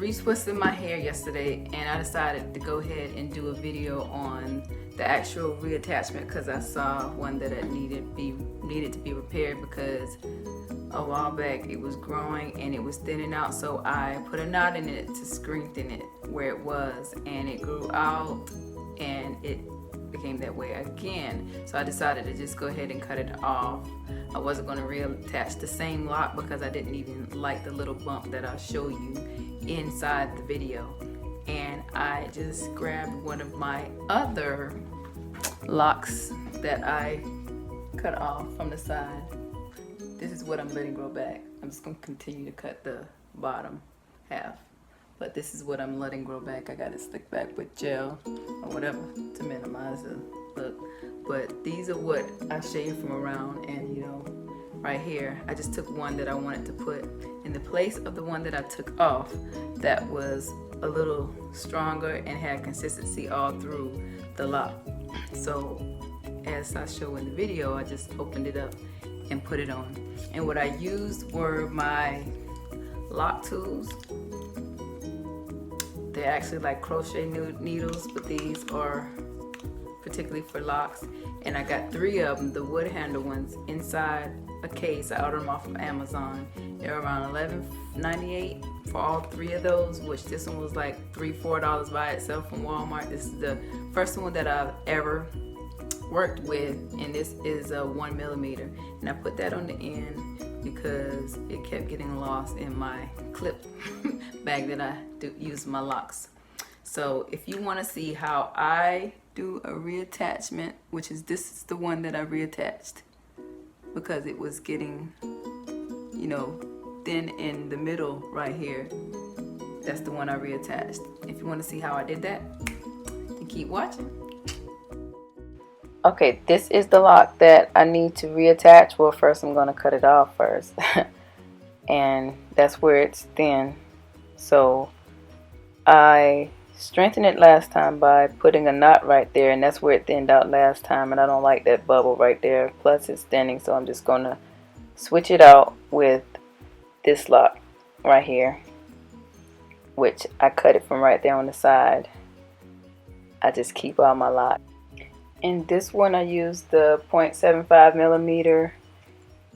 retwisting my hair yesterday, and I decided to go ahead and do a video on the actual reattachment because I saw one that it needed to be repaired because a while back it was growing and it was thinning out, so I put a knot in it to strengthen it where it was, and it grew out and it became that way again. So I decided to just go ahead and cut it off. I wasn't going to reattach the same lock because I didn't even like the little bump that I'll show you inside the video, and I just grabbed one of my other locks that I cut off from the side. This is what I'm letting grow back. I'm just going to continue to cut the bottom half, but this is what I'm letting grow back. I got it slicked back with gel or whatever to minimize the look, but these are what I shaved from around, and you know, right here I just took one that I wanted to put in the place of the one that I took off that was a little stronger and had consistency all through the lock. So as I show in the video, I just opened it up and put it on, and what I used were my lock tools. They're actually like crochet needles, but these are particularly for locks, and I got 3 of them, the wood handle ones, inside a case. I ordered them off of Amazon. They're around $11.98 for all 3 of those, which this one was like $3-4 by itself from Walmart. This is the first one that I've ever worked with, and this is a 1mm, and I put that on the end because it kept getting lost in my clip bag that I use my locks. So if you want to see how I do a reattachment, which is this is the one that I reattached because it was getting, you know, thin in the middle right here. That's the one I reattached. If you want to see how I did that, then keep watching. Okay, this is the lock that I need to reattach. Well, first I'm going to cut it off first. And that's where it's thin. So I strengthened it last time by putting a knot right there, and that's where it thinned out last time, and I don't like that bubble right there. Plus it's thinning, so I'm just going to switch it out with this lock right here, which I cut it from right there on the side. I just keep all my lock. In this one I used the 0.75mm,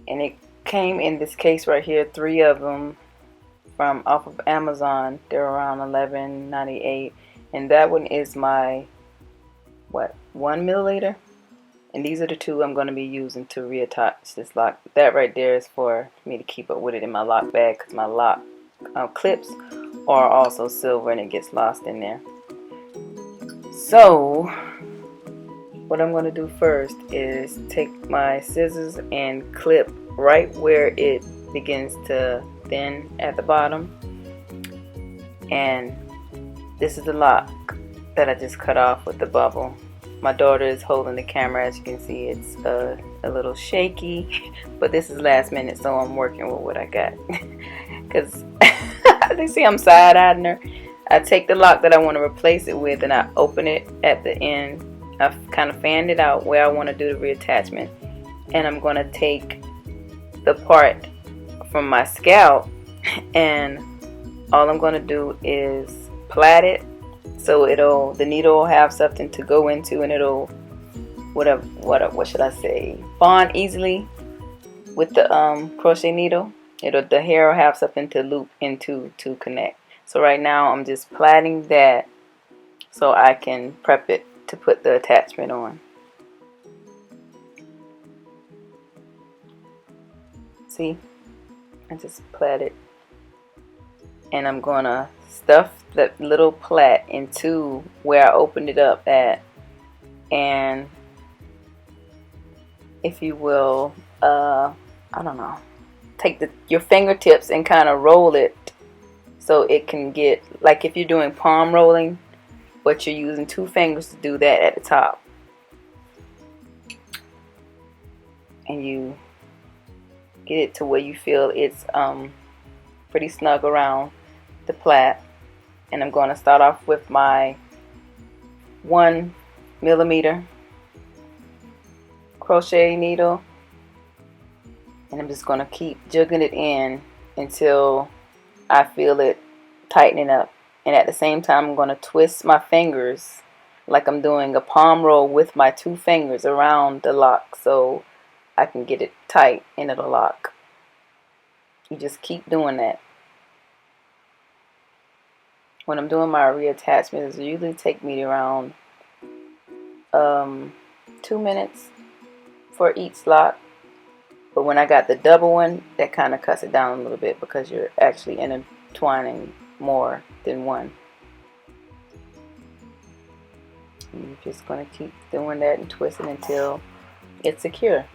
and it came in this case right here, 3 of them from off of Amazon. They're around $11.98, and that one is my 1mm, and these are the 2 I'm going to be using to reattach this lock. That right there is for me to keep up with it in my lock bag because my lock clips are also silver and it gets lost in there. So what I'm going to do first is take my scissors and clip right where it begins to thin at the bottom, and this is the lock that I just cut off with the bubble. My daughter is holding the camera. As you can see, it's a little shaky, but this is last minute, so I'm working with what I got because they see I'm side-eyeing her. I take the lock that I want to replace it with and I open it at the end. I've kind of fanned it out where I want to do the reattachment, and I'm going to take the part from my scalp, and all I'm going to do is plait it so the needle will have something to go into, and it'll what should I say, bond easily with the crochet needle. The hair will have something to loop into to connect. So right now I'm just plaiting that so I can prep it to put the attachment on. See, I just plait it, and I'm gonna stuff that little plait into where I opened it up at, and if you will, I don't know, take your fingertips and kind of roll it so it can get, like if you're doing palm rolling, but you're using 2 fingers to do that at the top, and you get it to where you feel it's pretty snug around the plait. And I'm going to start off with my 1mm crochet needle, and I'm just going to keep jiggling it in until I feel it tightening up. And at the same time, I'm going to twist my fingers like I'm doing a palm roll with my 2 fingers around the lock so I can get it tight and it'll lock. You just keep doing that. When I'm doing my reattachments, it usually take me around 2 minutes for each lock. But when I got the double one, that kind of cuts it down a little bit because you're actually intertwining more than one. And you're just going to keep doing that and twisting until it's secure.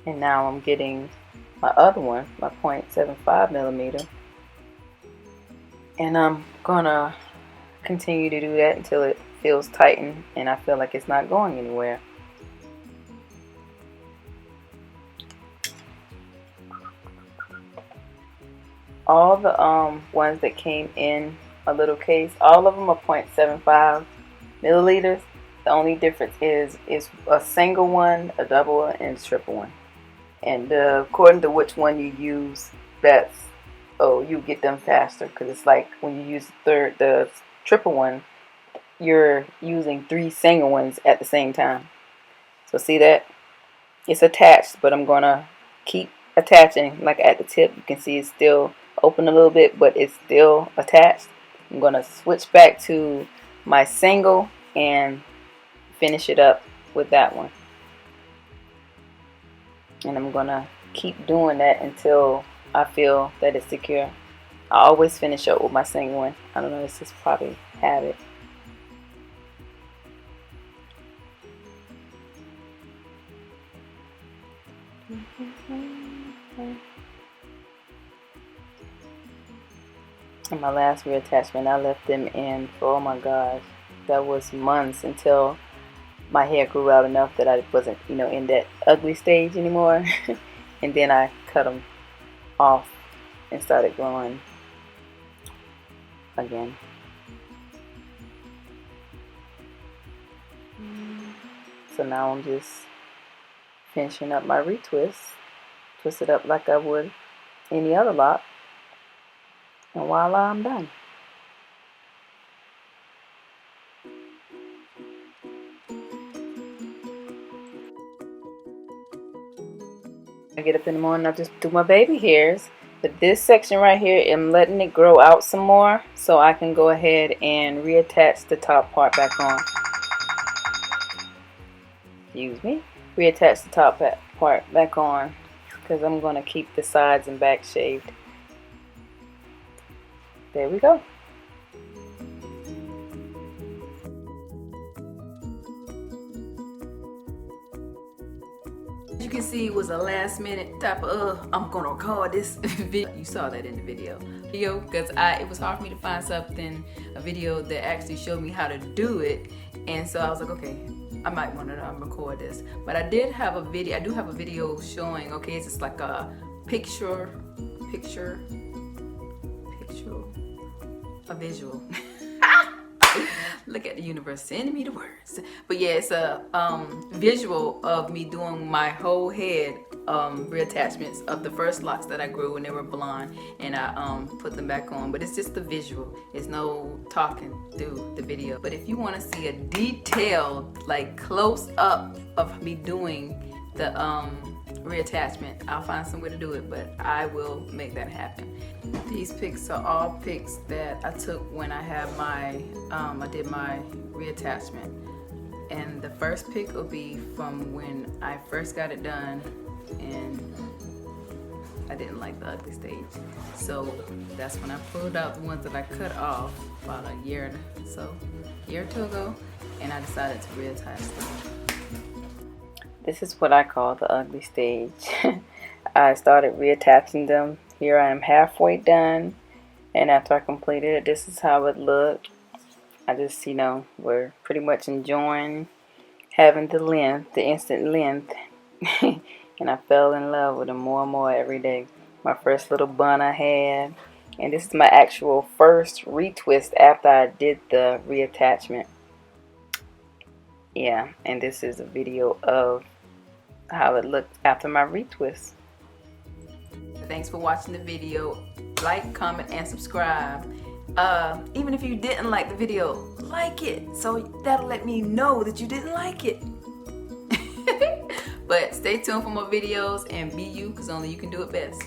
And now I'm getting my other one, my 0.75 millimeter. And I'm going to continue to do that until it feels tightened and I feel like it's not going anywhere. All the ones that came in a little case, all of them are 0.75 milliliters. The only difference is a single one, a double one, and a triple one. And according to which one you use, you get them faster, because it's like when you use the triple one, you're using 3 single ones at the same time. So see that? It's attached, but I'm gonna keep attaching. Like at the tip, you can see it's still open a little bit, but it's still attached. I'm gonna switch back to my single and finish it up with that one. And I'm gonna keep doing that until I feel that it's secure. I always finish up with my single one. I don't know, it's just probably habit. And my last reattachment, I left them in for, oh my gosh, that was months, until my hair grew out enough that I wasn't, in that ugly stage anymore. And then I cut them off and started growing again. So now I'm just finishing up my retwist. Twist it up like I would any other lock. And voila, I'm done. I get up in the morning, I just do my baby hairs. But this section right here, I'm letting it grow out some more so I can go ahead and reattach the top part back on. Excuse me. Reattach the top part back on because I'm going to keep the sides and back shaved. There we go. As you can see, it was a last minute type of I'm gonna record this video. You saw that in the video because it was hard for me to find a video that actually showed me how to do it, and so I was like, okay, I might want to record this. But I do have a video showing, okay, it's just like a picture, a visual. Look at the universe sending me the words. But yeah, it's a visual of me doing my whole head reattachments of the first locks that I grew when they were blonde, and I put them back on. But it's just a visual. It's no talking through the video. But if you want to see a detailed, like close up of me doing the reattachment, I'll find some way to do it, but I will make that happen. These pics are all pics that I took when I had my I did my reattachment, and the first pic will be from when I first got it done and I didn't like the ugly stage, so that's when I pulled out the ones that I cut off about a year or two ago, and I decided to reattach them. This is what I call the ugly stage. I started reattaching them. Here I am halfway done, and after I completed it, this is how it looked. I just, we're pretty much enjoying having the length, the instant length, and I fell in love with them more and more every day. My first little bun I had, and this is my actual first retwist after I did the reattachment. Yeah, and this is a video of how it looked after my retwist. Thanks for watching the video. Like, comment, and subscribe. Even if you didn't like the video, like it, so that'll let me know that you didn't like it. But stay tuned for more videos and be you, because only you can do it best.